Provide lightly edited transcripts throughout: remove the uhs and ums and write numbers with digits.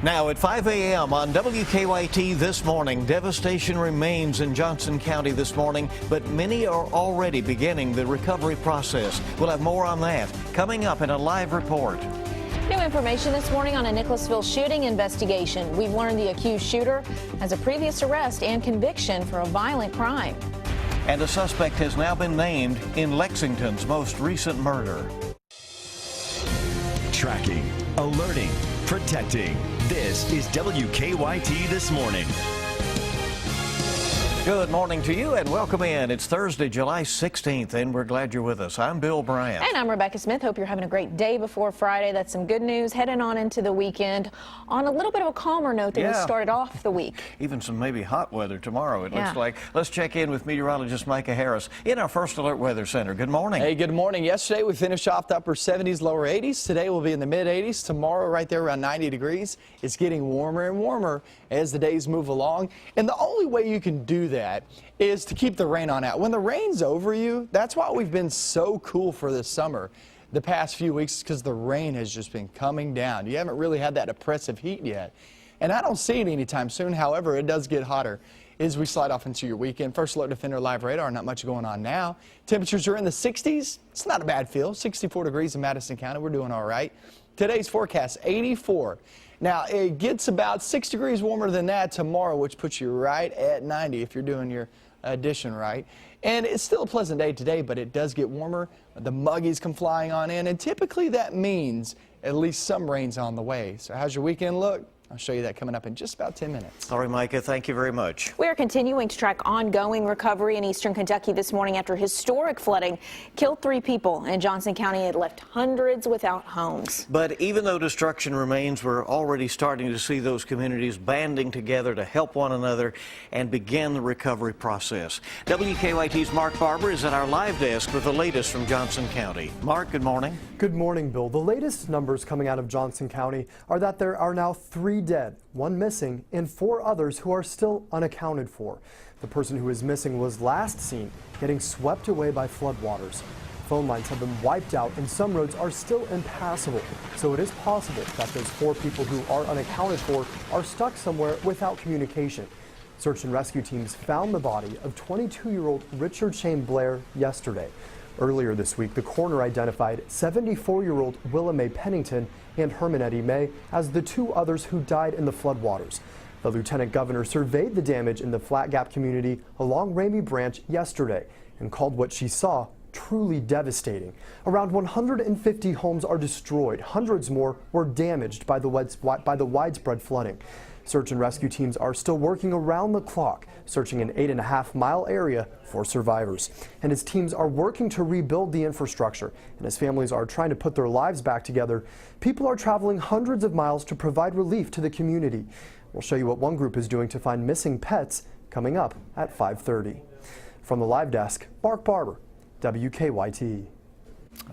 Now at 5 a.m. on WKYT this morning, devastation remains in Johnson County this morning, but many are already beginning the recovery process. We'll have more on that coming up in a live report. New information this morning on a Nicholasville shooting investigation. We've learned the accused shooter has a previous arrest and conviction for a violent crime. And a suspect has now been named in Lexington's most recent murder. Tracking, alerting, protecting. This is WKYT This Morning. Good morning to you and welcome in. It's Thursday, July 16th, and we're glad you're with us. I'm Bill Bryant. And I'm Rebecca Smith. Hope you're having a great day before Friday. That's some good news heading on into the weekend on a little bit of a calmer note than we started off the week. Even some maybe hot weather tomorrow, it looks like. Let's check in with meteorologist Micah Harris in our First Alert Weather Center. Good morning. Hey, good morning. Yesterday we finished off the upper 70s, lower 80s. Today we'll be in the mid 80s. Tomorrow right there around 90 degrees. It's getting warmer and warmer as the days move along. And the only way you can do that is to keep the rain on out. When the rain's over you, that's why we've been so cool for this summer the past few weeks, because the rain has just been coming down. You haven't really had that oppressive heat yet. And I don't see it anytime soon. However, it does get hotter as we slide off into your weekend. First Alert Defender Live Radar, not much going on now. Temperatures are in the 60s. It's not a bad feel. 64 degrees in Madison County. We're doing all right. Today's forecast, 84. Now, it gets about 6 degrees warmer than that tomorrow, which puts you right at 90 if you're doing your addition right. And it's still a pleasant day today, but it does get warmer. The muggies come flying on in, and typically that means at least some rain's on the way. So how's your weekend look? I'll show you that coming up in just about 10 minutes. All right, Micah, thank you very much. We are continuing to track ongoing recovery in eastern Kentucky this morning after historic flooding killed 3 people in Johnson County. It left hundreds without homes. But even though destruction remains, we're already starting to see those communities banding together to help one another and begin the recovery process. WKYT's Mark Barber is at our live desk with the latest from Johnson County. Mark, good morning. Good morning, Bill. The latest numbers coming out of Johnson County are that there are now 3 dead, 1 missing, and 4 others who are still unaccounted for. The person who is missing was last seen getting swept away by floodwaters. Phone lines have been wiped out and some roads are still impassable. So it is possible that those 4 people who are unaccounted for are stuck somewhere without communication. Search and rescue teams found the body of 22-year-old Richard Shane Blair yesterday. Earlier this week, the coroner identified 74-year-old Willa Mae Pennington and Herman Eddie May as the 2 others who died in the floodwaters. The lieutenant governor surveyed the damage in the Flat Gap community along Ramey Branch yesterday and called what she saw truly devastating. Around 150 homes are destroyed. Hundreds more were damaged by the widespread flooding. Search and rescue teams are still working around the clock, searching an 8.5-mile area for survivors. And as teams are working to rebuild the infrastructure and as families are trying to put their lives back together, people are traveling hundreds of miles to provide relief to the community. We'll show you what one group is doing to find missing pets coming up at 5:30. From the live desk, Mark Barber, WKYT.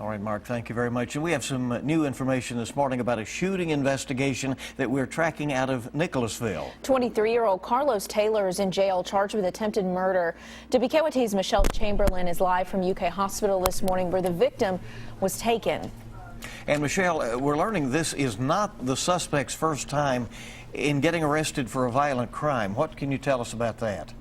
All right, Mark, thank you very much. And we have some new information this morning about a shooting investigation that we're tracking out of Nicholasville. 23-year-old Carlos Taylor is in jail charged with attempted murder. WKYT's Michelle Chamberlain is live from UK Hospital this morning where the victim was taken. And Michelle, we're learning this is not the suspect's first time in getting arrested for a violent crime. What can you tell us about that?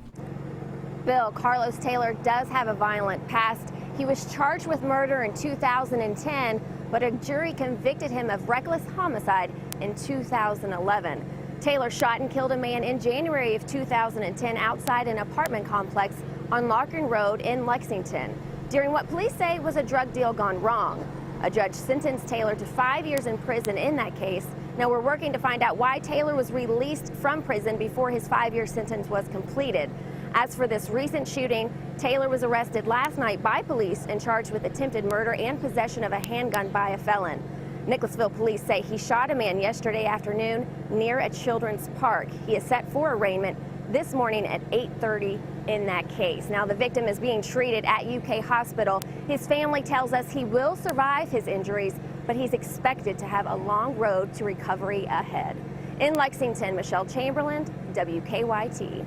Bill, Carlos Taylor does have a violent past. He was charged with murder in 2010, but a jury convicted him of reckless homicide in 2011. Taylor shot and killed a man in January of 2010 outside an apartment complex on Larkin Road in Lexington during what police say was a drug deal gone wrong. A judge sentenced Taylor to 5 years in prison in that case. Now we're working to find out why Taylor was released from prison before his 5-year sentence was completed. As for this recent shooting, Taylor was arrested last night by police and charged with attempted murder and possession of a handgun by a felon. Nicholasville police say he shot a man yesterday afternoon near a children's park. He is set for arraignment this morning at 8:30 in that case. Now the victim is being treated at UK Hospital. His family tells us he will survive his injuries, but he's expected to have a long road to recovery ahead. In Lexington, Michelle Chamberlain, WKYT.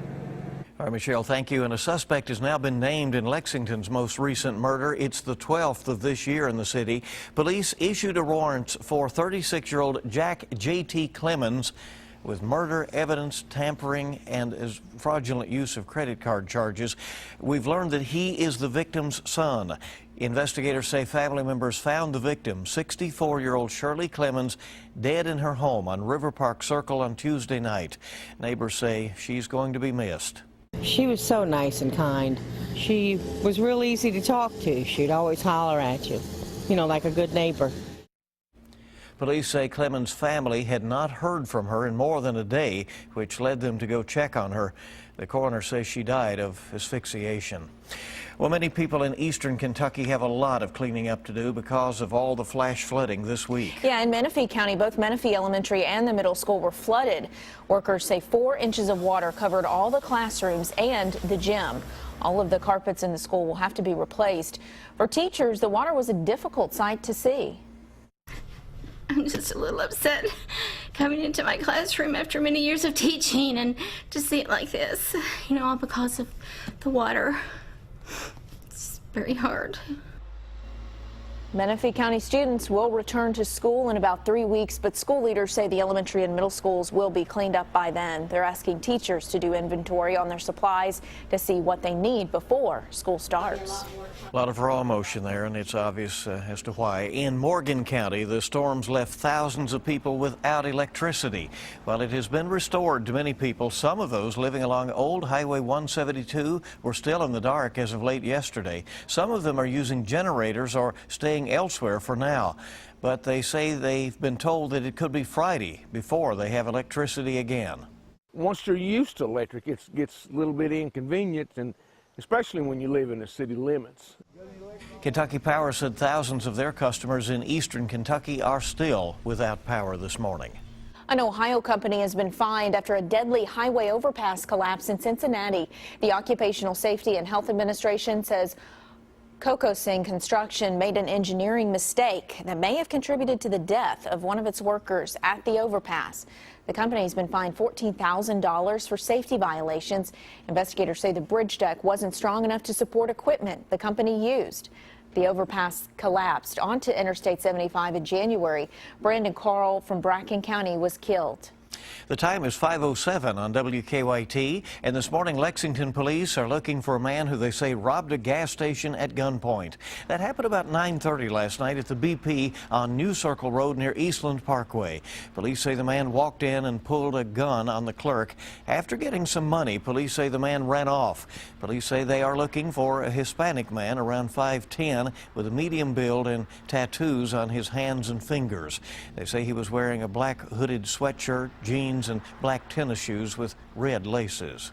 All right, Michelle, thank you. And a suspect has now been named in Lexington's most recent murder. It's the 12th of this year in the city. Police issued a warrant for 36-year-old Jack J.T. Clemens with murder, evidence tampering, and as fraudulent use of credit card charges. We've learned that he is the victim's son. Investigators say family members found the victim, 64-year-old Shirley Clemens, dead in her home on River Park Circle on Tuesday night. Neighbors say she's going to be missed. She was so nice and kind. She was real easy to talk to. She'd always holler at you, like a good neighbor. Police say Clemens' family had not heard from her in more than a day, which led them to go check on her. The coroner says she died of asphyxiation. Well, many people in eastern Kentucky have a lot of cleaning up to do because of all the flash flooding this week. Yeah, in Menifee County, both Menifee Elementary and the middle school were flooded. Workers say 4 inches of water covered all the classrooms and the gym. All of the carpets in the school will have to be replaced. For teachers, the water was a difficult sight to see. I'm just a little upset coming into my classroom after many years of teaching and to see it like this, all because of the water. It's very hard. Menifee County students will return to school in about 3 weeks, but school leaders say the elementary and middle schools will be cleaned up by then. They're asking teachers to do inventory on their supplies to see what they need before school starts. A lot of raw emotion there, and it's obvious as to why. In Morgan County, the storms left thousands of people without electricity. While it has been restored to many people, some of those living along Old Highway 172 were still in the dark as of late yesterday. Some of them are using generators or staying elsewhere for now. But they say they've been told that it could be Friday before they have electricity again. Once they're used to electric, it gets a little bit inconvenient, and especially when you live in the city limits. Kentucky Power said thousands of their customers in eastern Kentucky are still without power this morning. An Ohio company has been fined after a deadly highway overpass collapse in Cincinnati. The Occupational Safety and Health Administration says Kokosing Construction made an engineering mistake that may have contributed to the death of one of its workers at the overpass. The company has been fined $14,000 for safety violations. Investigators say the bridge deck wasn't strong enough to support equipment the company used. The overpass collapsed onto Interstate 75 in January. Brandon Carl from Bracken County was killed. The time is 5:07 on WKYT, and this morning Lexington police are looking for a man who they say robbed a gas station at gunpoint. That happened about 9:30 last night at the BP on New Circle Road near Eastland Parkway. Police say the man walked in and pulled a gun on the clerk. After getting some money, police say the man ran off. Police say they are looking for a Hispanic man around 5'10" with a medium build and tattoos on his hands and fingers. They say he was wearing a black hooded sweatshirt, jeans, and black tennis shoes with red laces.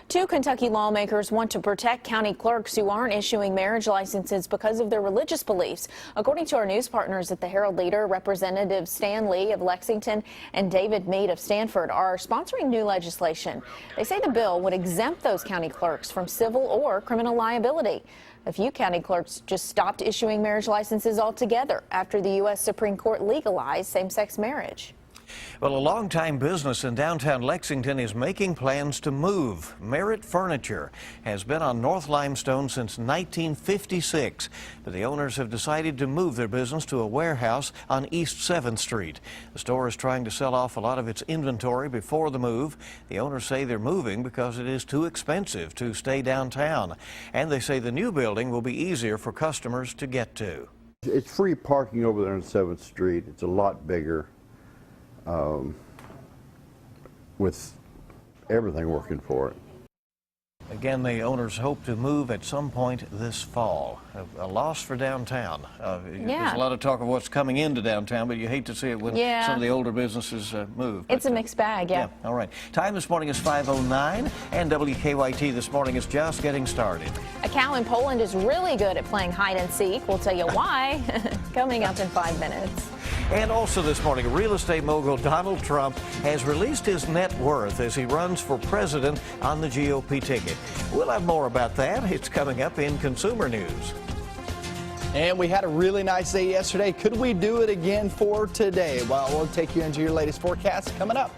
2 Kentucky lawmakers want to protect county clerks who aren't issuing marriage licenses because of their religious beliefs. According to our news partners at the Herald Leader, Representatives Stan Lee of Lexington and David Meade of Stanford are sponsoring new legislation. They say the bill would exempt those county clerks from civil or criminal liability. A few county clerks just stopped issuing marriage licenses altogether after the U.S. Supreme Court legalized same-sex marriage. Well, a longtime business in downtown Lexington is making plans to move. Merritt Furniture has been on North Limestone since 1956, but the owners have decided to move their business to a warehouse on East 7th Street. The store is trying to sell off a lot of its inventory before the move. The owners say they're moving because it is too expensive to stay downtown, and they say the new building will be easier for customers to get to. It's free parking over there on 7th Street. It's a lot bigger. With everything working for it. Again, the owners hope to move at some point this fall. A loss for downtown. There's a lot of talk of what's coming into downtown, but you hate to see it when some of the older businesses move. It's a mixed bag, yeah. All right. Time this morning is 5:09, and WKYT this morning is just getting started. A cow in Poland is really good at playing hide and seek. We'll tell you why coming up in 5 minutes. And also this morning, real estate mogul Donald Trump has released his net worth as he runs for president on the GOP ticket. We'll have more about that. It's coming up in Consumer News. And we had a really nice day yesterday. Could we do it again for today? Well, we'll take you into your latest forecast coming up.